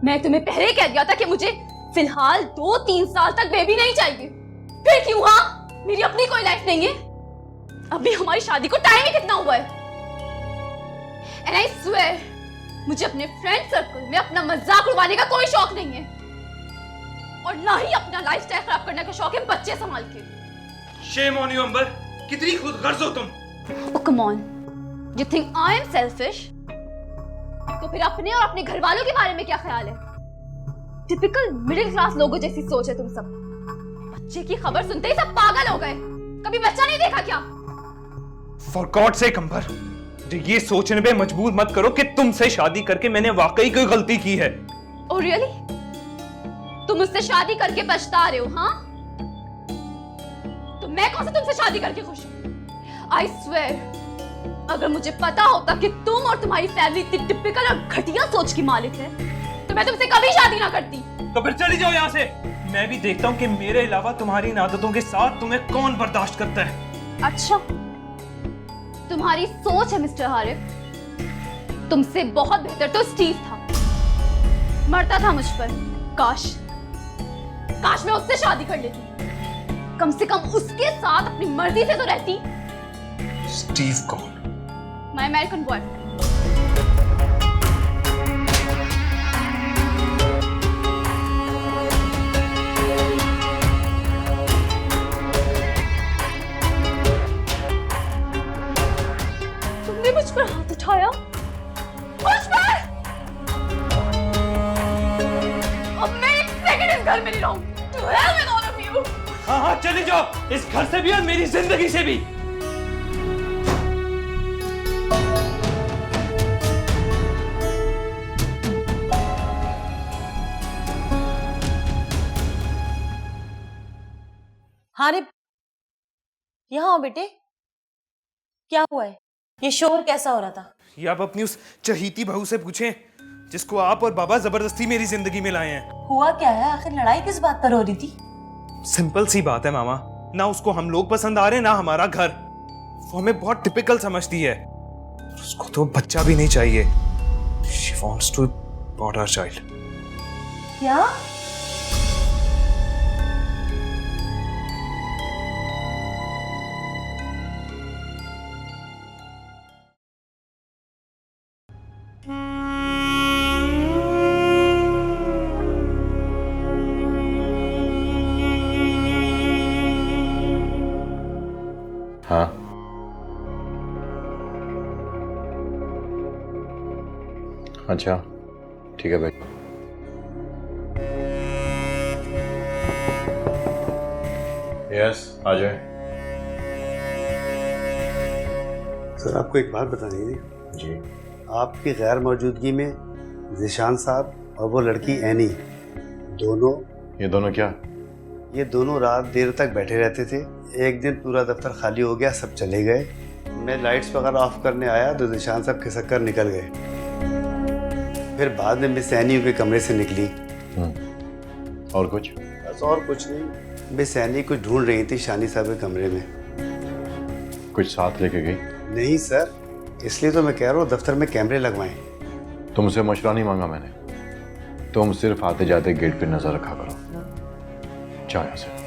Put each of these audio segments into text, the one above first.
मैं तुम्हें पहले कह दिया था कि मुझे फिलहाल 2-3 साल तक बेबी नहीं चाहिए। फिर क्यों? हाँ, मेरी अपनी कोई लाइफ नहीं है। अभी हमारी शादी को टाइम ही कितना हुआ है। एंड आई स्वेयर, मुझे अपने फ्रेंड सर्कल में अपना मजाक उड़वाने का कोई शौक नहीं है, और ना ही अपना लाइफस्टाइल खराब करने का शौक है बच्चे संभाल के। शेम ऑन यू अंबर, कितनी खुदगर्ज हो तुम। Oh come on, you think I am selfish? तो फिर अपने और अपने घर वालों के बारे में क्या ख्याल है? टिपिकल मिडिल क्लास लोगों जैसी सोच है तुम सब। बच्चे की खबर सुनते ही सब पागल हो गए। कभी बच्चा नहीं देखा क्या? For God's sake अंबर, ये सोचने पे मजबूर मत करो कि तुमसे शादी करके मैंने वाकई कोई गलती की है। Oh really? तुम मुझसे शादी करके पछता रहे हो, हाँ? तो मैं कौन सा तुमसे शादी करके खुश हूँ? I swear, अगर मुझे पता होता कि तुम और तुम्हारी फैमिली इतनी टिपिकल और घटिया सोच की मालिक है, तो मैं तुमसे कभी शादी ना करती। तो फिर चली जाओ यहाँ से। मैं भी देखता हूँ कि मेरे अलावा तुम्हारी इन आदतों के साथ तुम्हें कौन बर्दाश्त करता है। अच्छा, तुम्हारी सोच है मिस्टर हारिफ। तुमसे बहुत बेहतर तो स्टीव था, मरता था मुझ पर। काश मैं उससे शादी कर लेती, कम से कम उसके साथ अपनी मर्जी से तो रहती। स्टीव कौन? My American boyfriend. तुमने मुझ पर हाथ उठाया, मुझ पर। अब मैं एक सेकंड इस घर में नहीं रहूंगी। To hell with all of you. हाँ, चली जाओ इस घर से भी और मेरी जिंदगी से भी। हारिफ, यहाँ आओ बेटे। क्या हुआ है? ये शोर कैसा हो रहा था? ये आप अपनी उस चहीती बहू से पूछें जिसको आप और बाबा जबरदस्ती मेरी जिंदगी में लाए हैं। हुआ क्या है? आखिर लड़ाई किस बात पर हो रही थी? सिंपल सी बात है मामा, ना उसको हम लोग पसंद आ रहे ना हमारा घर। वो हमें बहुत टिपिकल समझती है। उसको तो बच्चा भी नहीं चाहिए। She wants to abort our child. क्या? हाँ, अच्छा ठीक है भाई। यस, आ जाए। सर, आपको एक बात बतानी थी। जी। आपकी गैर मौजूदगी में ज़ीशान साहब और वो लड़की एनी दोनों ये दोनों क्या? ये दोनों रात देर तक बैठे रहते थे। एक दिन पूरा दफ्तर खाली हो गया, सब चले गए। मैं लाइट्स वगैरह ऑफ करने आया तो ज़ीशान साहब खिसक कर निकल गए। फिर बाद में मिस एनी के कमरे से निकली। और कुछ? बस और कुछ नहीं। मिस एनी कुछ ढूंढ रही थी शानी साहब के कमरे में। कुछ साथ लेके गई? नहीं सर, इसलिए तो मैं कह रहा हूँ दफ्तर में कैमरे लगवाएं। तुमसे मशवरा नहीं मांगा मैंने। तुम सिर्फ आते जाते गेट पे नजर रखा करो। जाओ यहाँ से।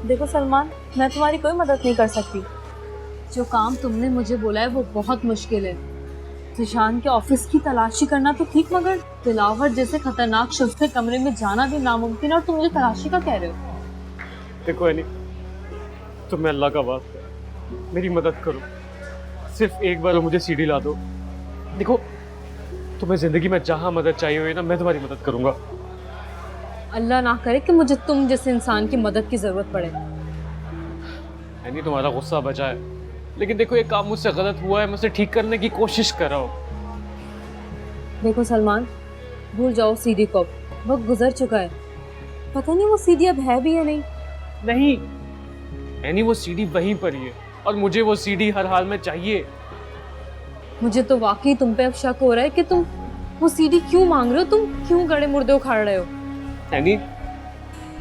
देखो सलमान, मैं तुम्हारी कोई मदद नहीं कर सकती। जो काम तुमने मुझे बोला है वो बहुत मुश्किल है। ज़ीशान के ऑफिस की तलाशी करना तो ठीक, मगर दिलावर जैसे खतरनाक शख्स के कमरे में जाना भी नामुमकिन, और तुम मुझे तलाशी का कह रहे हो। देखो एनी, तुम्हें अल्लाह का वास्ता मेरी मदद करो। सिर्फ एक बार मुझे सीढ़ी ला दो। देखो, तुम्हें जिंदगी में जहाँ मदद चाहिए हुई ना, मैं तुम्हारी मदद करूंगा। अल्लाह ना करे कि मुझे तुम जैसे इंसान की मदद की जरूरत पड़े। नहीं तुम्हारा गुस्सा बचा है, लेकिन देखो ये काम मुझसे गलत हुआ है, मैं उसे ठीक करने की कोशिश कर रहा हूँ। देखो सलमान, भूल जाओ सीडी को, वक्त गुजर चुका है। पता नहीं वो सीडी अब है भी या नहीं। नहीं यानी वो सीडी वहीं पर ही है और मुझे वो सीडी हर हाल में चाहिए। मुझे तो वाकई तुम पे अब शक हो रहा है कि तुम वो सीडी क्यों मांग रहे हो, तुम क्यों गड़े मुर्दे उखाड़ रहे हो। यानी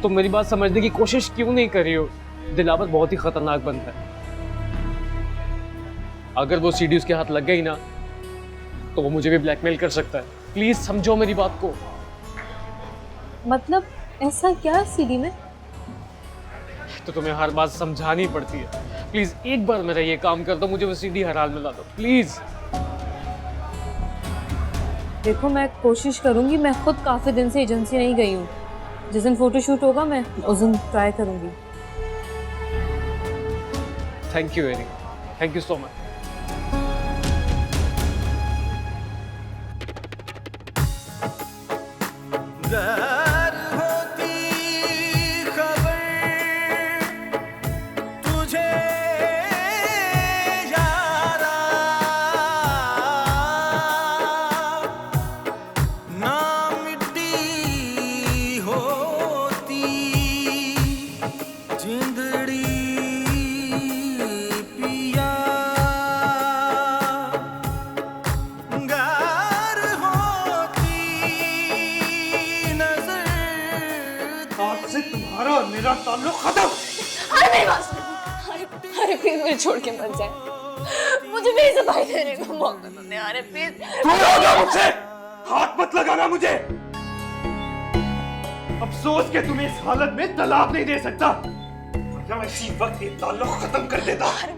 तुम मेरी बात समझने की कोशिश क्यों नहीं कर रही हो? दिलावर बहुत ही खतरनाक बनता है, अगर वो सीडी उसके हाथ लग गई ना तो वो मुझे भी ब्लैकमेल कर सकता है। प्लीज समझो मेरी बात को। मतलब ऐसा क्या है सीडी में? तो तुम्हें हर बात समझानी पड़ती है। प्लीज एक बार मेरा ये काम कर दो, मुझे वो सीडी हर हाल में ला दो प्लीज। देखो मैं कोशिश करूंगी, मैं खुद काफी दिन से एजेंसी नहीं गई हूँ। जिस दिन फोटोशूट होगा मैं उस दिन ट्राई करूंगी। Thank you Ari, thank you so much. तुम्हारा और मेरा ताल्लुक खत्म। अरे मेरी बात सुनो। अरे प्लीज मुझे छोड़ के मत जाए, मुझे मेरी सफाई देने का मौका दो। अरे प्लीज मुझसे हाथ मत लगाना मुझे। अफसोस कि तुम्हें इस हालत में तलाक नहीं दे सकता, वरना मैं इसी वक्त ये ताल्लुक खत्म कर देता। अरे